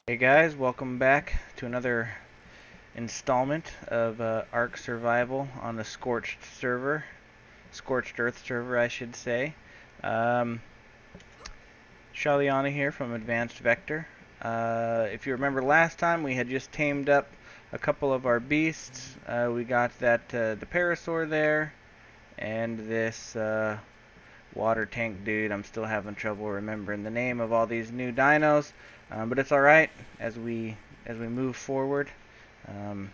Hey guys, welcome back to another installment of Ark Survival on the Scorched Earth server, I should say. Um, Shaliana here from Advanced Vector. If you remember last time, we had just tamed up a couple of our beasts. We got the Parasaur there, and this water tank dude. I'm still having trouble remembering the name of all these new dinos, but it's all right as we move forward. Um,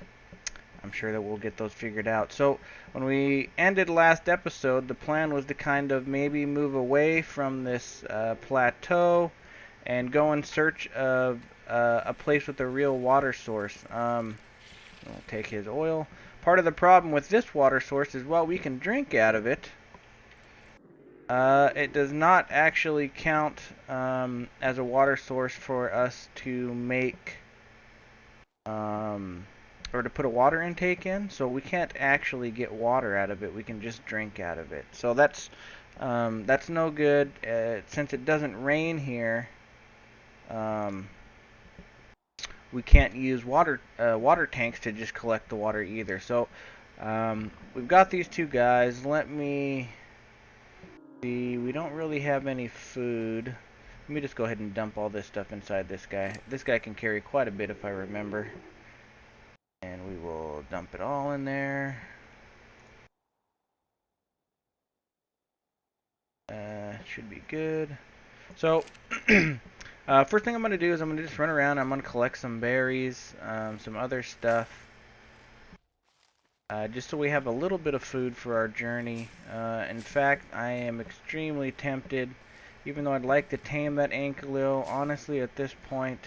I'm sure that we'll get those figured out. So when we ended last episode, the plan was to kind of maybe move away from this plateau and go in search of a place with a real water source. We'll take his oil. Part of the problem with this water source is while we can drink out of it, it does not actually count as a water source for us to make or to put a water intake in. So we can't actually get water out of it. We can just drink out of it. So that's no good. Since it doesn't rain here, um, we can't use water tanks to just collect the water either. So we've got these two guys. Let me see. We don't really have any food. Let me just go ahead and dump all this stuff inside this guy. This guy can carry quite a bit if I remember. And we will dump it all in there. Should be good. So, first thing I'm going to do is I'm going to just run around. I'm going to collect some berries, some other stuff. Just so we have a little bit of food for our journey. In fact, I am extremely tempted, even though I'd like to tame that Ankylo. Honestly, at this point,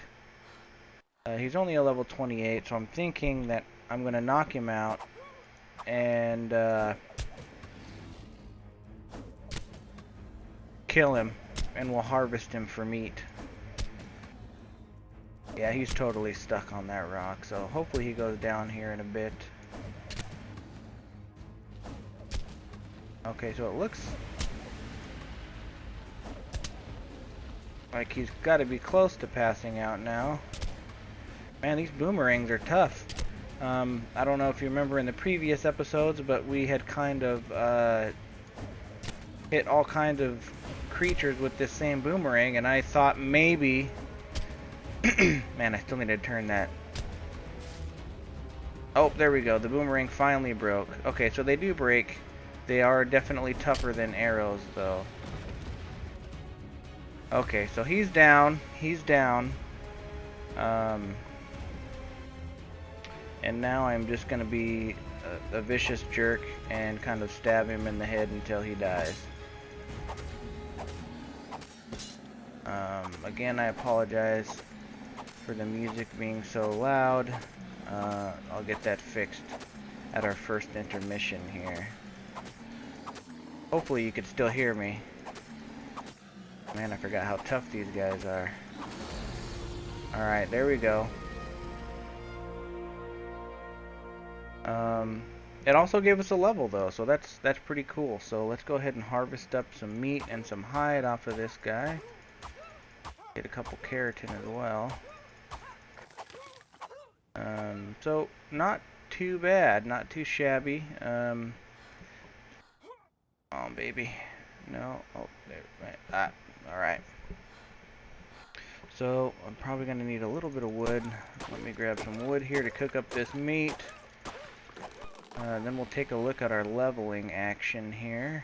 he's only a level 28, so I'm thinking that I'm going to knock him out and kill him, and we'll harvest him for meat. Yeah, he's totally stuck on that rock, so hopefully he goes down here in a bit. Okay, so it looks like he's got to be close to passing out now. Man, these boomerangs are tough. I don't know if you remember in the previous episodes, but we had kind of hit all kinds of creatures with this same boomerang, and I thought maybe... Man, I still need to turn that. Oh, there we go. The boomerang finally broke. Okay, so they do break. They are definitely tougher than arrows, though. Okay, so he's down. He's down. And now I'm just going to be a vicious jerk and kind of stab him in the head until he dies. Again, I apologize for the music being so loud. I'll get that fixed at our first intermission here. Hopefully you can still hear me. Man, I forgot how tough these guys are. Alright, there we go. It also gave us a level though, so that's pretty cool. So let's go ahead and harvest up some meat and some hide off of this guy. Get a couple keratin as well. So not too bad, not too shabby. Oh baby, no. Oh, there. All right. So I'm probably gonna need a little bit of wood. Let me grab some wood here to cook up this meat. Then we'll take a look at our leveling action here.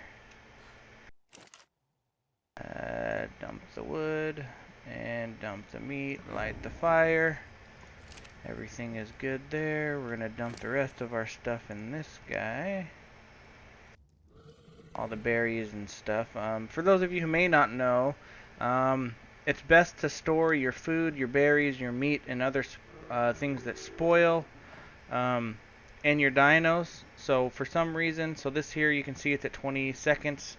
Dump the wood and dump the meat, light the fire. Everything is good there. We're gonna dump the rest of our stuff in this guy. All the berries and stuff. For those of you who may not know, it's best to store your food, your berries, your meat, and other things that spoil in your dinos. So for some reason, so this here you can see it's at 20 seconds.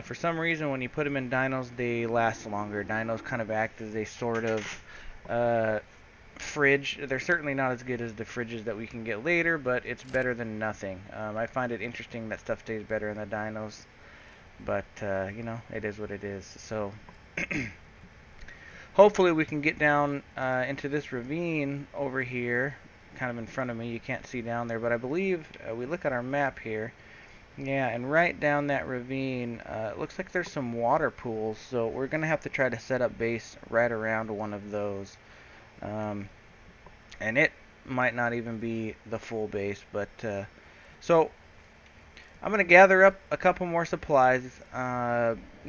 For some reason, when you put them in dinos, they last longer. Dinos kind of act as a sort of fridge. They're certainly not as good as the fridges that we can get later, but it's better than nothing. I find it interesting that stuff stays better in the dinos, but you know, it is what it is. So hopefully we can get down into this ravine over here, kind of in front of me. You can't see down there, but I believe we look at our map here. Yeah, and right down that ravine, it looks like there's some water pools, so we're going to have to try to set up base right around one of those. And it might not even be the full base, but so I'm going to gather up a couple more supplies,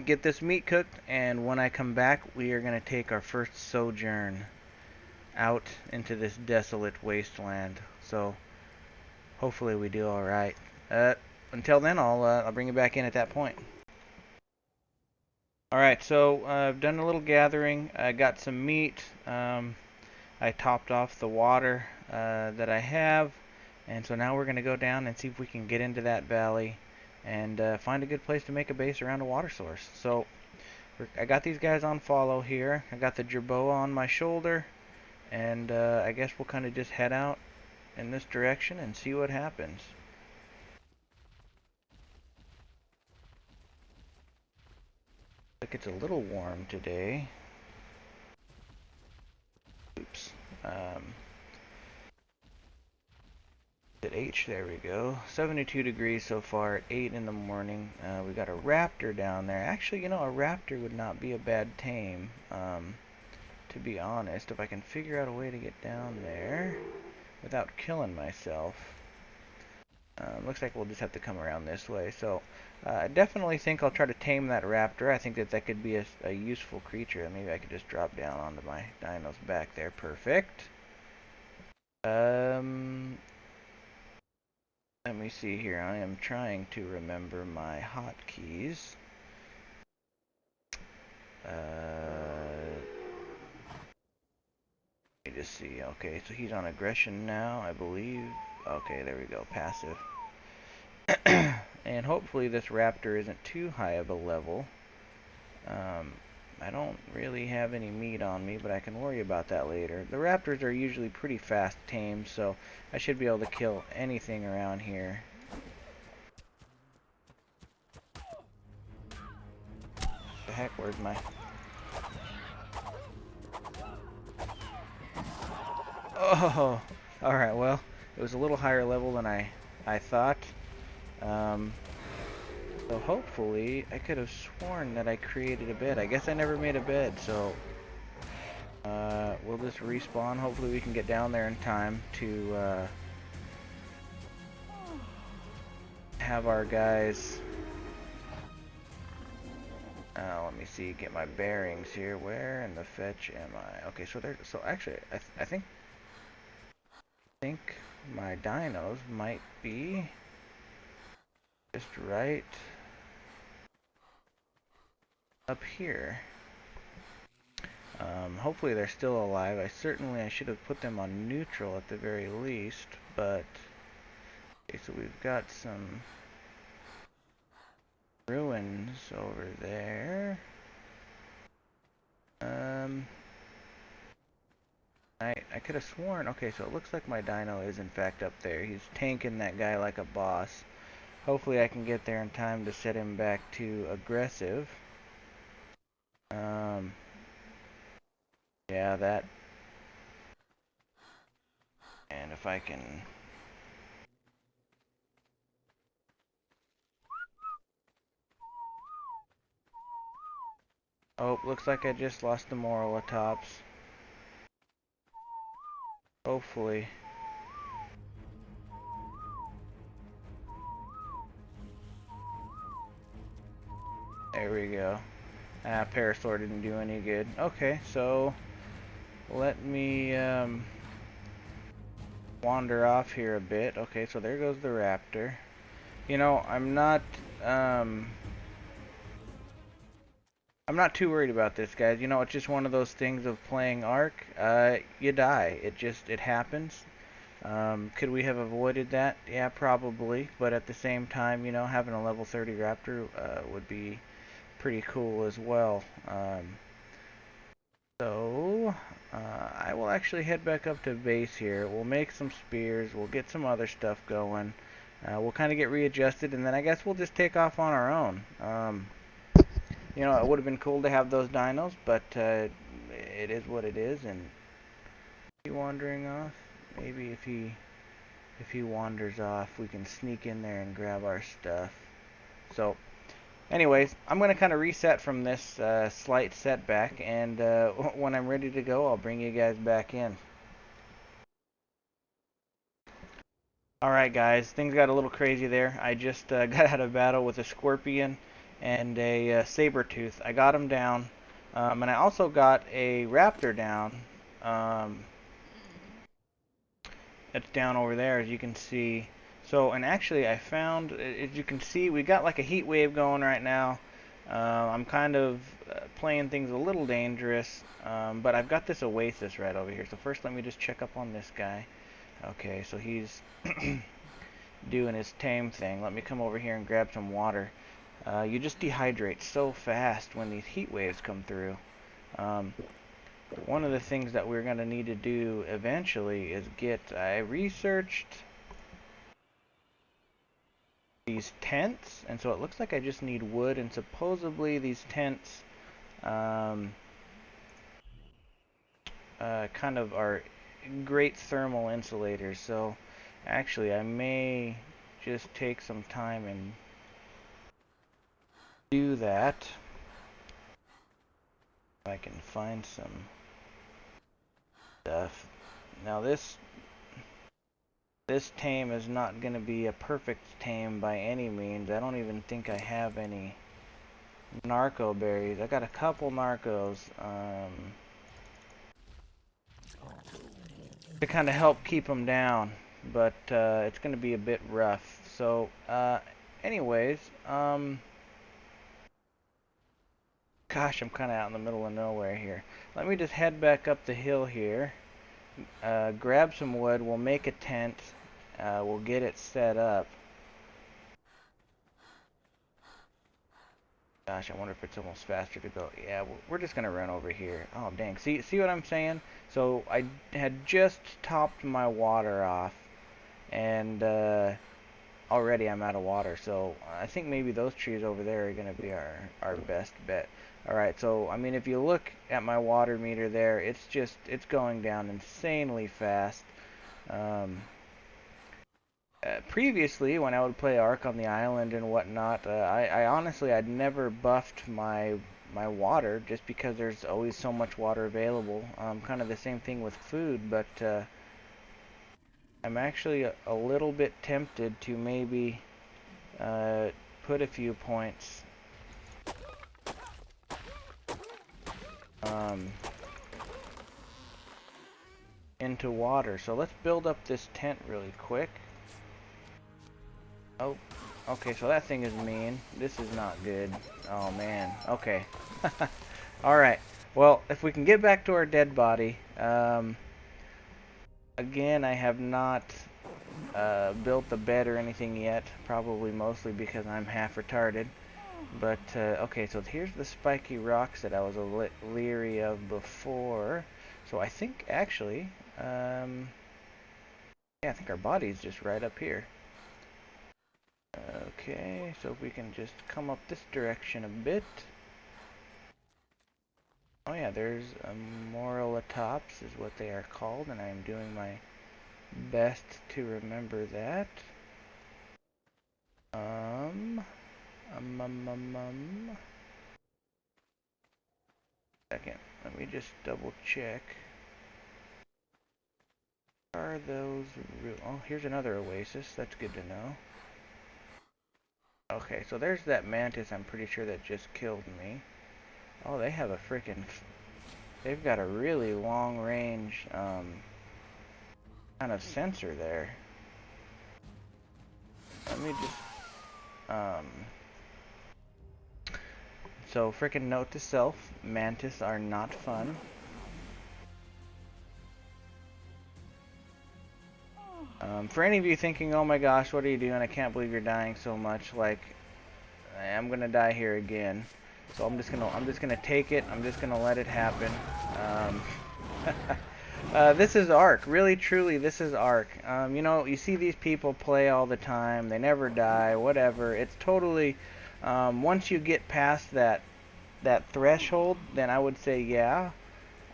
get this meat cooked, and when I come back, we are going to take our first sojourn out into this desolate wasteland. So hopefully we do all right. Until then, I'll bring you back in at that point. All right, so I've done a little gathering. I got some meat. I topped off the water that I have, and so now we're going to go down and see if we can get into that valley and find a good place to make a base around a water source. So I got these guys on follow here. I got the jerboa on my shoulder, and I guess we'll kind of just head out in this direction and see what happens. Like it's a little warm today. Oops. At H, there we go. 72 degrees so far at 8 in the morning. We got a raptor down there. Actually, you know, a raptor would not be a bad tame, to be honest. If I can figure out a way to get down there without killing myself. Looks like we'll just have to come around this way. So, I definitely think I'll try to tame that raptor. I think that could be a useful creature. Maybe I could just drop down onto my dino's back there. Perfect. Let me see here. I am trying to remember my hotkeys. Let me just see. Okay, so he's on aggression now, I believe. Okay, there we go. Passive. And hopefully this raptor isn't too high of a level. I don't really have any meat on me, but I can worry about that later. The raptors are usually pretty fast tamed, so I should be able to kill anything around here. The heck, where's my... Oh! Alright, well, it was a little higher level than I thought. So hopefully, I could have sworn that I created a bed. I guess I never made a bed, so we'll just respawn. Hopefully we can get down there in time to have our guys... let me see, get my bearings here. Where in the fetch am I? Okay, so there. So actually, I think my dinos might be just right up here. Hopefully they're still alive. I should have put them on neutral at the very least, but okay, so we've got some ruins over there. I could have sworn, okay, so it looks like my dino is in fact up there. He's tanking that guy like a boss. Hopefully I can get there in time to set him back to aggressive. Yeah, that. And if I can... Oh, looks like I just lost the moral tops. Hopefully. There we go. Parasaur didn't do any good. Okay, so let me wander off here a bit. Okay, so there goes the raptor. You know, I'm not too worried about this, guys. You know, it's just one of those things of playing Ark. You die. It happens. Could we have avoided that? Yeah, probably. But at the same time, you know, having a level 30 raptor would be pretty cool as well. So, I will actually head back up to base here. We'll make some spears. We'll get some other stuff going. We'll kind of get readjusted, and then I guess we'll just take off on our own. You know, it would have been cool to have those dinos, but it is what it is, and he wandering off. Maybe if he wanders off, we can sneak in there and grab our stuff. So, anyways, I'm going to kind of reset from this slight setback, and when I'm ready to go, I'll bring you guys back in. Alright guys, things got a little crazy there. I just got out of battle with a scorpion and a saber-tooth. I got them down, and I also got a raptor down. Um, it's down over there, as you can see. So, and actually I found, as you can see, we got like a heat wave going right now. I'm kind of playing things a little dangerous, but I've got this oasis right over here. So first let me just check up on this guy. Okay, so he's doing his tame thing. Let me come over here and grab some water. You just dehydrate so fast when these heat waves come through. One of the things that we're going to need to do eventually is I researched these tents, and so it looks like I just need wood, and supposedly these tents kind of are great thermal insulators. So actually I may just take some time and do that. If I can find some stuff. Now this tame is not going to be a perfect tame by any means. I don't even think I have any narco berries. I got a couple narcos to kind of help keep them down, but it's going to be a bit rough. So anyways, gosh, I'm kind of out in the middle of nowhere here. Let me just head back up the hill here, grab some wood, we'll make a tent, we'll get it set up. Gosh, I wonder if it's almost faster to go. Yeah, we're just gonna run over here. Oh, dang. See what I'm saying? So I had just topped my water off, and already I'm out of water. So I think maybe those trees over there are gonna be our best bet. Alright, so I mean, if you look at my water meter there, it's going down insanely fast. Previously, when I would play Ark on the island and whatnot, I honestly, I'd never buffed my water just because there's always so much water available. Kind of the same thing with food, but I'm actually a little bit tempted to maybe put a few points into water. So let's build up this tent really quick. Oh, okay, so that thing is mean. This is not good. Oh, man. Okay. Alright. Well, if we can get back to our dead body, again, I have not built the bed or anything yet, probably mostly because I'm half retarded. But, okay, so here's the spiky rocks that I was a leery of before. So I think, actually, yeah, I think our body's just right up here. Okay, so if we can just come up this direction a bit. Oh yeah, there's Morolatops is what they are called, and I'm doing my best to remember that. Second, let me just double check. Are those oh, here's another oasis, that's good to know. Okay, so there's that mantis, I'm pretty sure that just killed me. Oh, they have a freaking... They've got a really long range, kind of sensor there. Let me just, so freaking note to self, mantis are not fun. For any of you thinking, oh my gosh, what are you doing? I can't believe you're dying so much. Like, I'm gonna die here again. So I'm just gonna take it. I'm just gonna let it happen. This is Ark. Really, truly, this is Ark. You know, you see these people play all the time. They never die. Whatever. It's totally. Once you get past that threshold, then I would say yeah.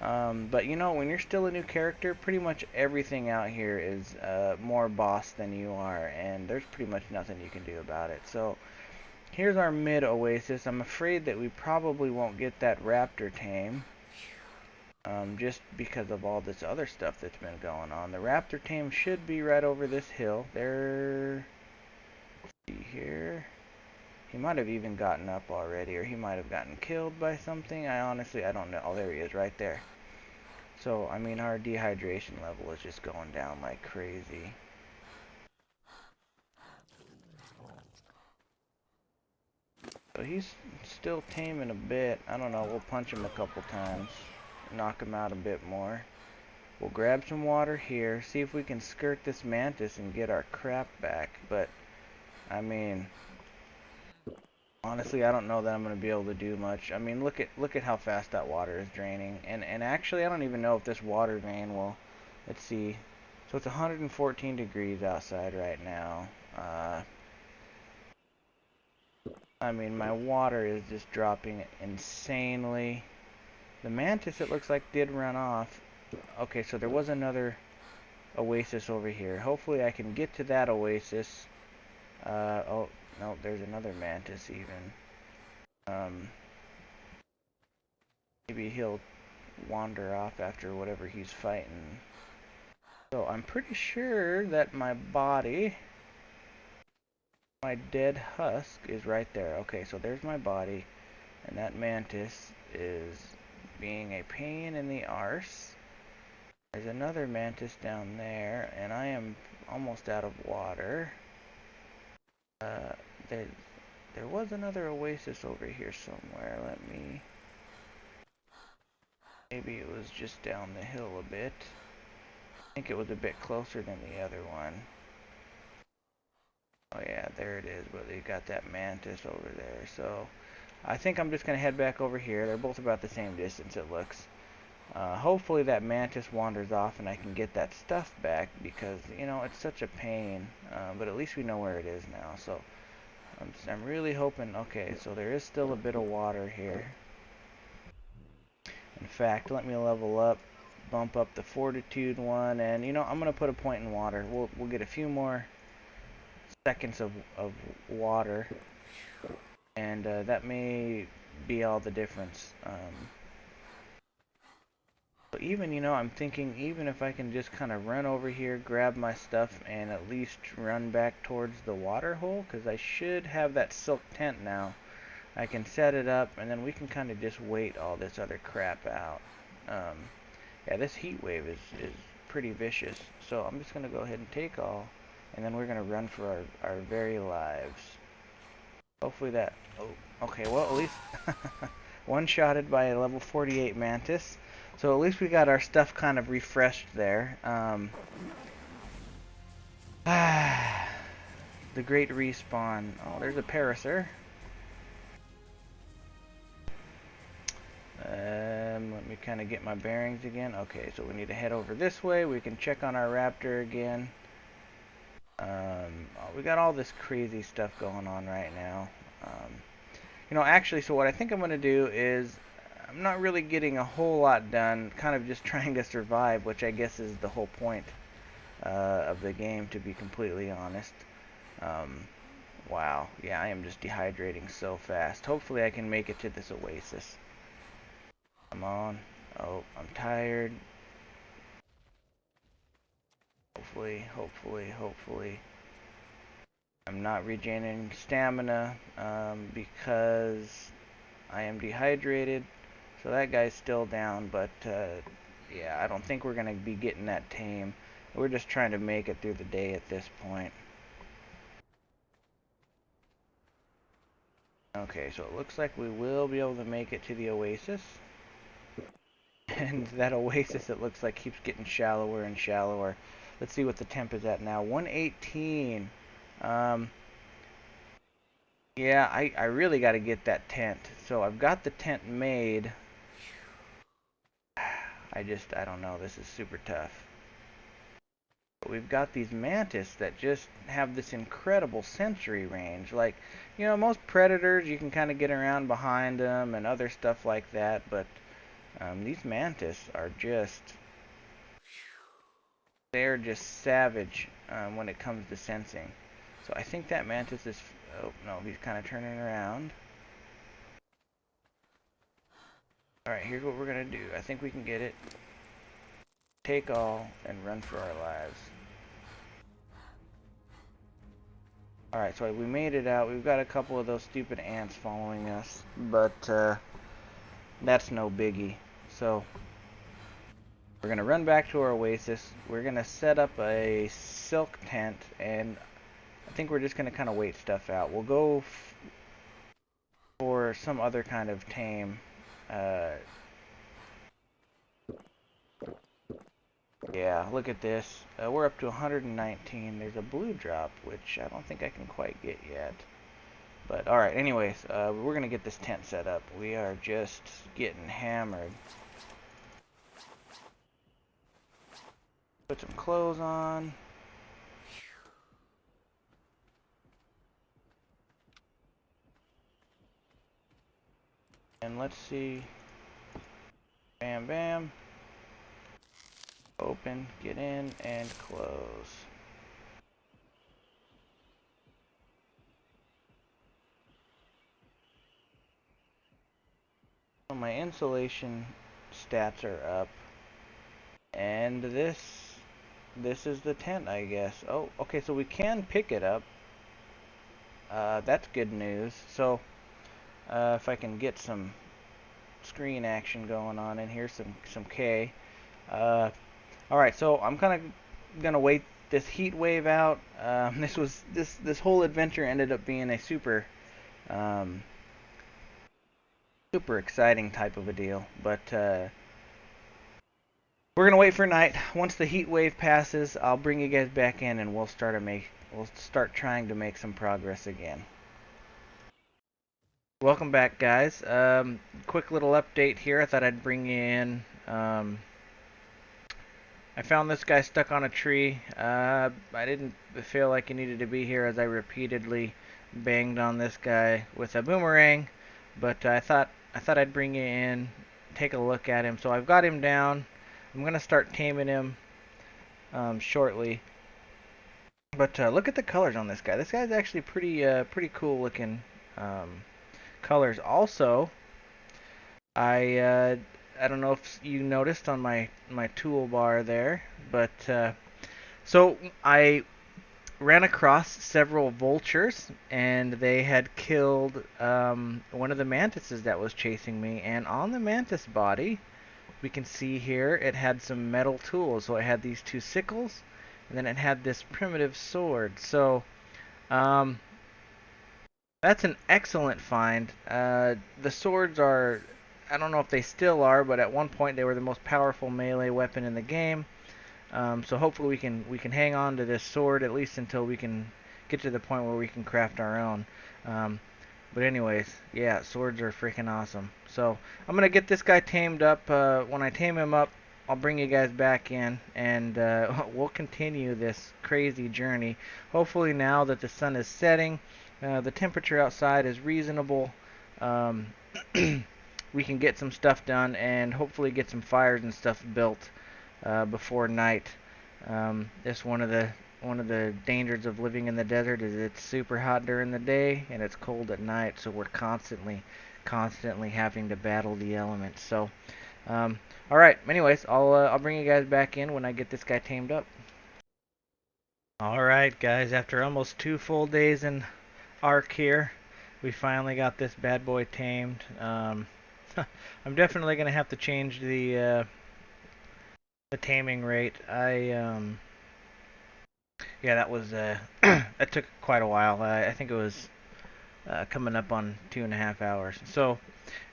But you know, when you're still a new character, pretty much everything out here is more boss than you are, and there's pretty much nothing you can do about it. So here's our mid oasis. I'm afraid that we probably won't get that raptor tame, just because of all this other stuff that's been going on. The raptor tame should be right over this hill. There, let's see here. He might have even gotten up already, or he might have gotten killed by something. I don't know. Oh, there he is, right there. So, I mean, our dehydration level is just going down like crazy. So he's still taming a bit. I don't know, we'll punch him a couple times. Knock him out a bit more. We'll grab some water here, see if we can skirt this mantis and get our crap back. But, I mean, honestly, I don't know that I'm going to be able to do much. I mean, look at how fast that water is draining. And actually, I don't even know if this water vein will... Let's see. So it's 114 degrees outside right now. I mean, my water is just dropping insanely. The mantis, it looks like, did run off. Okay, so there was another oasis over here. Hopefully I can get to that oasis. Oh, no, there's another mantis even. Maybe he'll wander off after whatever he's fighting. So I'm pretty sure that my body, my dead husk, is right there. Okay, so there's my body. And that mantis is being a pain in the arse. There's another mantis down there, and I am almost out of water. Uh, there was another oasis over here somewhere. Maybe it was just down the hill a bit. I think it was a bit closer than the other one. Oh yeah, there it is, but they got that mantis over there. So I think I'm just going to head back over here. They're both about the same distance, it looks. Hopefully that mantis wanders off and I can get that stuff back, because, you know, it's such a pain. But at least we know where it is now. So I'm really hoping... Okay, so there is still a bit of water here. In fact, let me level up, bump up the fortitude one, and, you know, I'm going to put a point in water. We'll get a few more seconds of water, and that may be all the difference. But even, you know, I'm thinking even if I can just kind of run over here, grab my stuff, and at least run back towards the water hole, because I should have that silk tent now. I can set it up, and then we can kind of just wait all this other crap out. Yeah, this heat wave is pretty vicious. So I'm just going to go ahead and take all, and then we're going to run for our very lives. Hopefully that... Oh, okay, well, at least one-shotted by a level 48 mantis. So at least we got our stuff kind of refreshed there. The great respawn. Oh, there's a parasaur. Let me kind of get my bearings again. Okay, so we need to head over this way. We can check on our raptor again. Oh, we got all this crazy stuff going on right now. You know, actually, so what I think I'm going to do is, I'm not really getting a whole lot done, kind of just trying to survive, which I guess is the whole point of the game, to be completely honest. Wow, yeah, I am just dehydrating so fast. Hopefully I can make it to this oasis. Come on. Oh, I'm tired. Hopefully. I'm not regaining stamina because I am dehydrated. So that guy's still down, but yeah, I don't think we're going to be getting that tame. We're just trying to make it through the day at this point. Okay, so it looks like we will be able to make it to the oasis. And that oasis, it looks like, keeps getting shallower and shallower. Let's see what the temp is at now. 118. Yeah, I really got to get that tent. So I've got the tent made. I don't know. This is super tough. But we've got these mantis that just have this incredible sensory range. Like, you know, most predators, you can kind of get around behind them and other stuff like that. But These mantis are they're just savage when it comes to sensing. So I think that mantis is, oh no, he's kind of turning around. Alright, here's what we're going to do. I think we can get it. Take all and run for our lives. Alright, so we made it out. We've got a couple of those stupid ants following us, but that's no biggie. So we're going to run back to our oasis. We're going to set up a silk tent, and I think we're just going to kind of wait stuff out. We'll go for some other kind of tame. Yeah, look at this. We're up to 119. There's a blue drop, which I don't think I can quite get yet. But alright, anyways, we're going to get this tent set up. We are just getting hammered. Put some clothes on. And let's see. Bam, bam. Open, get in, and close. So my insulation stats are up. And this is the tent, I guess. Oh, okay, so we can pick it up. That's good news. So, if I can get some screen action going on in here, some K. Alright, so I'm kind of gonna wait this heat wave out. This whole adventure ended up being a um, super exciting type of a deal. But we're gonna wait for night. Once the heat wave passes, I'll bring you guys back in, and we'll start trying to make some progress again. Welcome back, guys. Quick little update here. I thought I'd bring you in. I found this guy stuck on a tree. I didn't feel like he needed to be here, as I repeatedly banged on this guy with a boomerang. But I thought I'd bring you in, take a look at him. So I've got him down. I'm gonna start taming him shortly. But look at the colors on this guy. This guy's actually pretty cool looking colors. Also, I don't know if you noticed on my toolbar there, but so I ran across several vultures, and they had killed one of the mantises that was chasing me. And on the mantis body, we can see here it had some metal tools. So it had these two sickles, and then it had this primitive sword. So um, that's an excellent find. The swords are, I don't know if they still are, but at one point they were the most powerful melee weapon in the game. So hopefully we can hang on to this sword at least until we can get to the point where we can craft our own. But anyways, yeah, swords are freaking awesome. So I'm gonna get this guy tamed up. When I tame him up, I'll bring you guys back in, and we'll continue this crazy journey. Hopefully now that the sun is setting, the temperature outside is reasonable. Um, we can get some stuff done and hopefully get some fires and stuff built before night. That's one of the dangers of living in the desert, is it's super hot during the day and it's cold at night, so we're constantly having to battle the elements. So all right, anyways, I'll bring you guys back in when I get this guy tamed up. All right, guys, after almost 2 full days in Ark here, we finally got this bad boy tamed. I'm definitely gonna have to change the taming rate. Yeah, that was that took quite a while. I think it was coming up on 2.5 hours. So,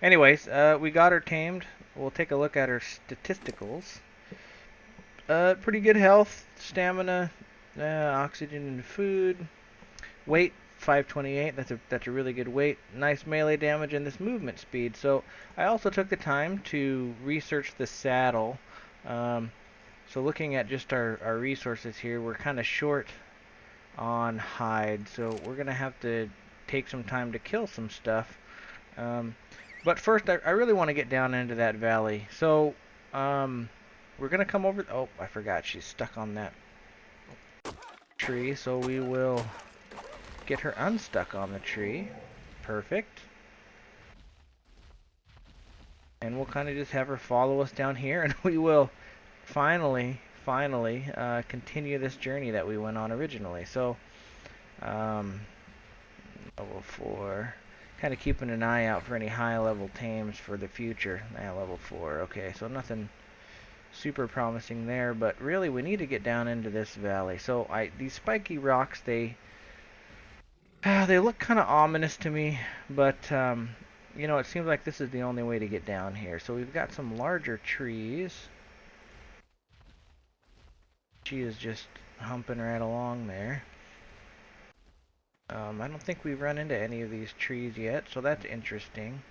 anyways, we got her tamed. We'll take a look at her statisticals. Pretty good health, stamina, oxygen and food, weight 528. That's a really good weight. Nice melee damage and this movement speed. So I also took the time to research the saddle. So looking at just our resources here, we're kind of short on hide, so we're gonna have to take some time to kill some stuff. But first, I really want to get down into that valley. So, we're going to come over... Oh, I forgot. She's stuck on that tree. So we will get her unstuck on the tree. Perfect. And we'll kind of just have her follow us down here. And we will finally continue this journey that we went on originally. So, level 4. Kind of keeping an eye out for any high-level tames for the future. Level 4. Okay, so nothing super promising there, but really we need to get down into this valley. So these spiky rocks, they look kind of ominous to me, but you know, it seems like this is the only way to get down here. So we've got some larger trees. She is just humping right along there. I don't think we've run into any of these trees yet, so that's interesting.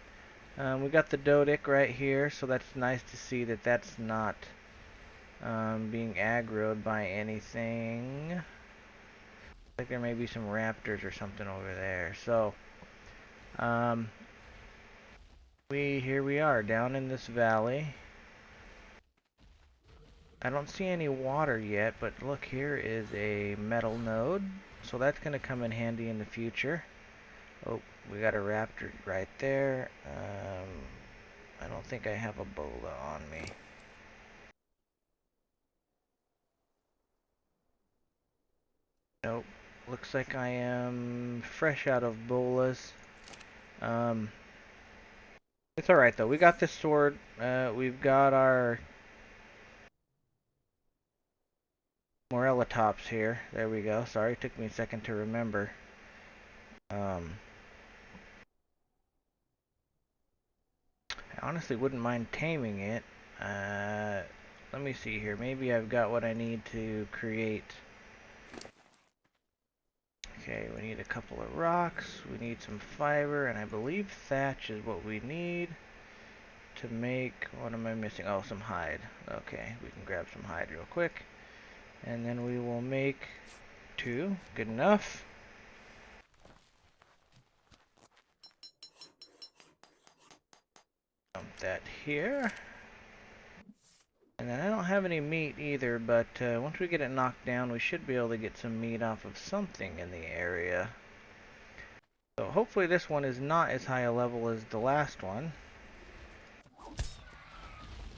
We got the Dodic right here, so that's nice to see that that's not being aggroed by anything. I think there may be some raptors or something over there. So, here we are down in this valley. I don't see any water yet, but look, here is a metal node, so that's going to come in handy in the future. Oh, we got a raptor right there. I don't think I have a bola on me. Nope. Looks like I am fresh out of bolas. It's alright though. We got this sword. We've got our Morella tops here. There we go. Sorry, it took me a second to remember. I honestly wouldn't mind taming it. Let me see here. Maybe I've got what I need to create. Okay, we need a couple of rocks. We need some fiber, and I believe thatch is what we need to make. What am I missing? Oh, some hide. Okay, we can grab some hide real quick. And then we will make 2. Good enough. Dump that here. And then I don't have any meat either, but once we get it knocked down, we should be able to get some meat off of something in the area. So hopefully this one is not as high a level as the last one.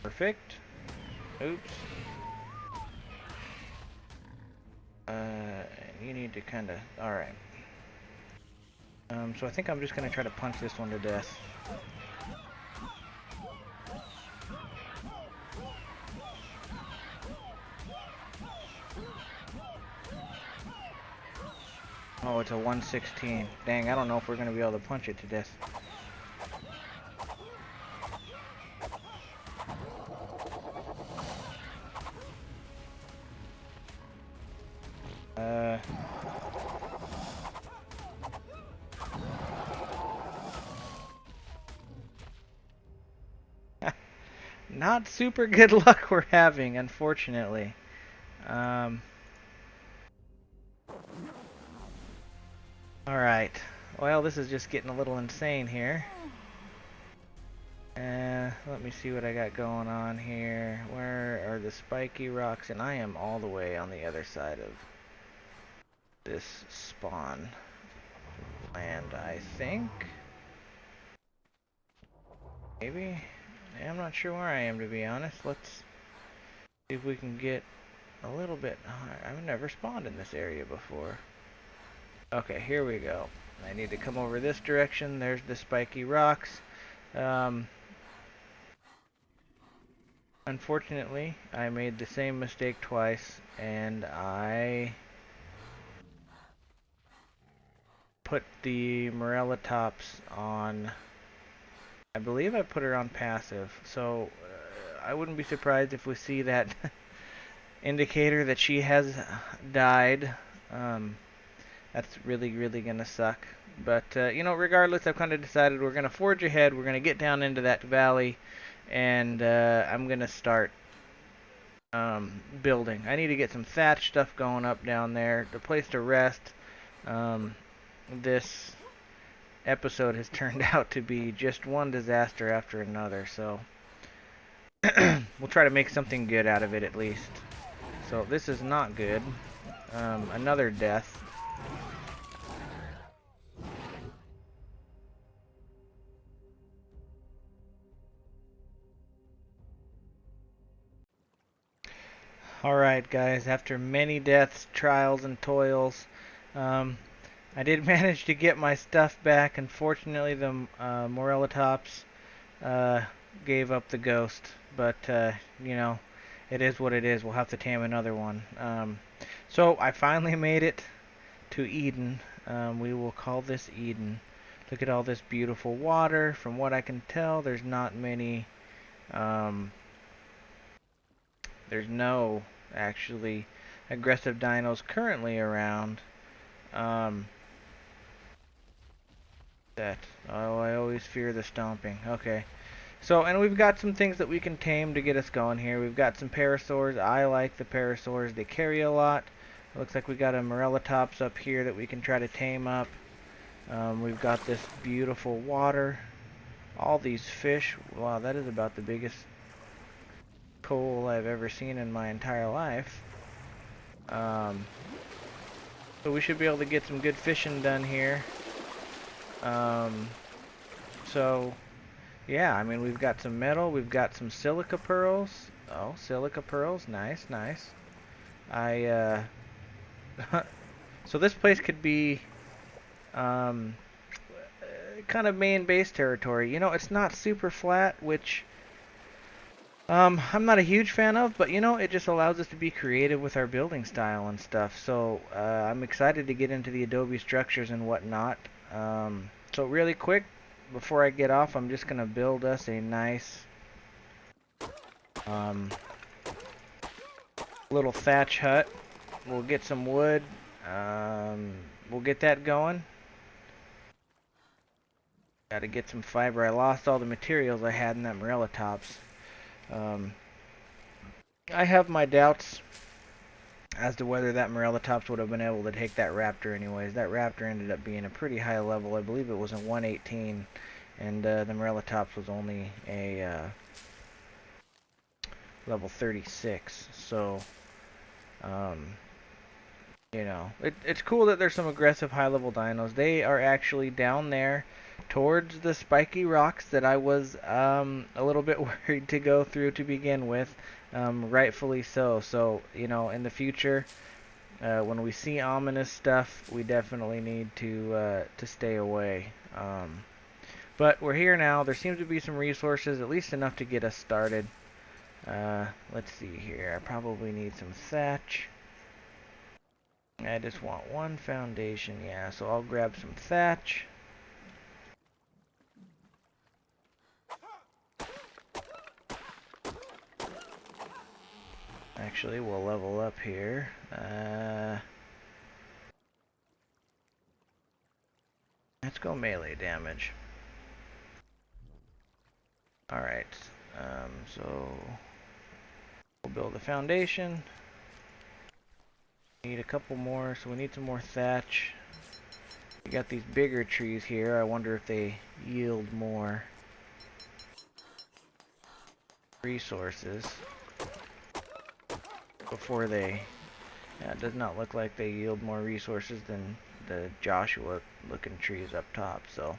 Perfect. Oops. You need to kind of... Alright. So I think I'm just going to try to punch this one to death. Oh, it's a 116. Dang, I don't know if we're going to be able to punch it to death. Not super good luck we're having, unfortunately. Alright. Well, this is just getting a little insane here. Let me see what I got going on here. Where are the spiky rocks? And I am all the way on the other side of this spawn land, I think. Maybe? Yeah, I'm not sure where I am, to be honest. Let's see if we can get a little bit higher. I've never spawned in this area before. Okay, here we go. I need to come over this direction. There's the spiky rocks. Unfortunately, I made the same mistake twice, and I put the Morella tops on... I believe I put her on passive, so I wouldn't be surprised if we see that indicator that she has died. That's really gonna suck. But, you know, regardless, I've kind of decided we're gonna forge ahead, we're gonna get down into that valley, and I'm gonna start building. I need to get some thatch stuff going up down there, the place to rest. This episode has turned out to be just one disaster after another, so we'll try to make something good out of it at least. So this is not good. Another death. Alright guys, after many deaths, trials, and toils, um, I did manage to get my stuff back. Unfortunately, the Morellatops gave up the ghost, but you know, it is what it is. We'll have to tame another one. So I finally made it to Eden. We will call this Eden. Look at all this beautiful water. From what I can tell, there's not many. There's no actually aggressive dinos currently around. Um, that. Oh, I always fear the stomping. Okay. So, and we've got some things that we can tame to get us going here. We've got some parasaurs. I like the parasaurs. They carry a lot. It looks like we got a Morellatops up here that we can try to tame up. We've got this beautiful water. All these fish. Wow, that is about the biggest pool I've ever seen in my entire life. So we should be able to get some good fishing done here. So yeah, I mean, we've got some metal, we've got some silica pearls. Oh, silica pearls, nice, nice. I, so this place could be, kind of main base territory. You know, it's not super flat, which, I'm not a huge fan of, but you know, it just allows us to be creative with our building style and stuff. So, I'm excited to get into the adobe structures and whatnot. So really quick, before I get off, I'm just gonna build us a nice little thatch hut. We'll get some wood. We'll get that going. Gotta get some fiber. I lost all the materials I had in that Morellatops. I have my doubts as to whether that Morellatops would have been able to take that Raptor anyways. That Raptor ended up being a pretty high level. I believe it was a 118. And the Morellatops was only a level 36. So, you know, it's cool that there's some aggressive high-level dinos. They are actually down there towards the spiky rocks that I was a little bit worried to go through to begin with. Rightfully so. So, you know, in the future, when we see ominous stuff, we definitely need to stay away. But we're here now. There seems to be some resources, at least enough to get us started. Let's see here. I probably need some thatch. I just want one foundation, yeah, so I'll grab some thatch. Actually, we'll level up here. Let's go melee damage. Alright, so we'll build a foundation. Need a couple more, so we need some more thatch. We got these bigger trees here. I wonder if they yield more resources before they... Yeah, it does not look like they yield more resources than the Joshua looking trees up top, so...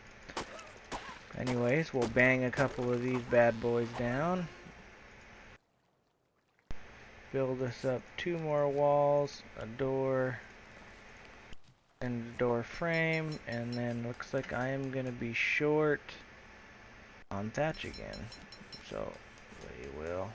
Anyways, we'll bang a couple of these bad boys down. Build us up 2 more walls, a door, and a door frame, and then looks like I am going to be short on thatch again. So, we will.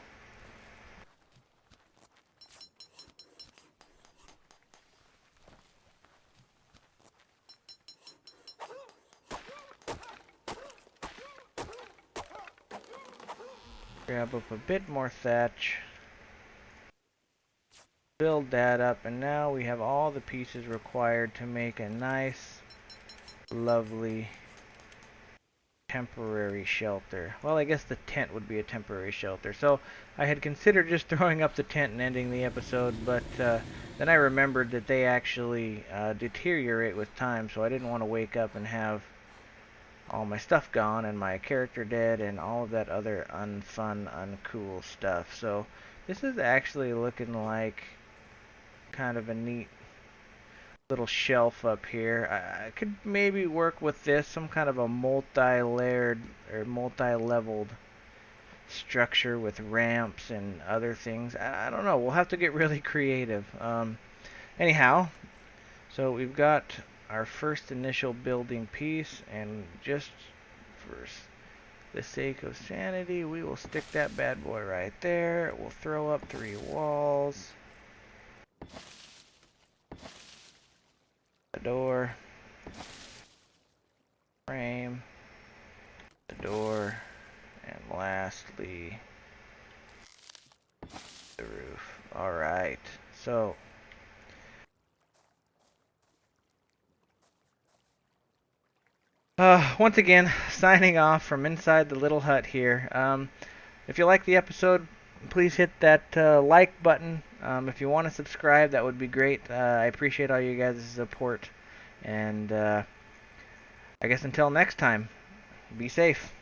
Grab up a bit more thatch. Build that up, and now we have all the pieces required to make a nice, lovely temporary shelter. Well, I guess the tent would be a temporary shelter. So I had considered just throwing up the tent and ending the episode, but then I remembered that they actually deteriorate with time, so I didn't want to wake up and have all my stuff gone and my character dead and all of that other unfun, uncool stuff. So this is actually looking like kind of a neat little shelf up here. I could maybe work with this, some kind of a multi-layered or multi-leveled structure with ramps and other things. I don't know. We'll have to get really creative. Anyhow, so we've got our first initial building piece, and just for the sake of sanity, we will stick that bad boy right there. We'll throw up 3 walls. The door. Frame. The door. And lastly, the roof. Alright, so once again, signing off from inside the little hut here. If you like the episode, please hit that like button. If you want to subscribe, that would be great. I appreciate all you guys' support. And I guess until next time, be safe.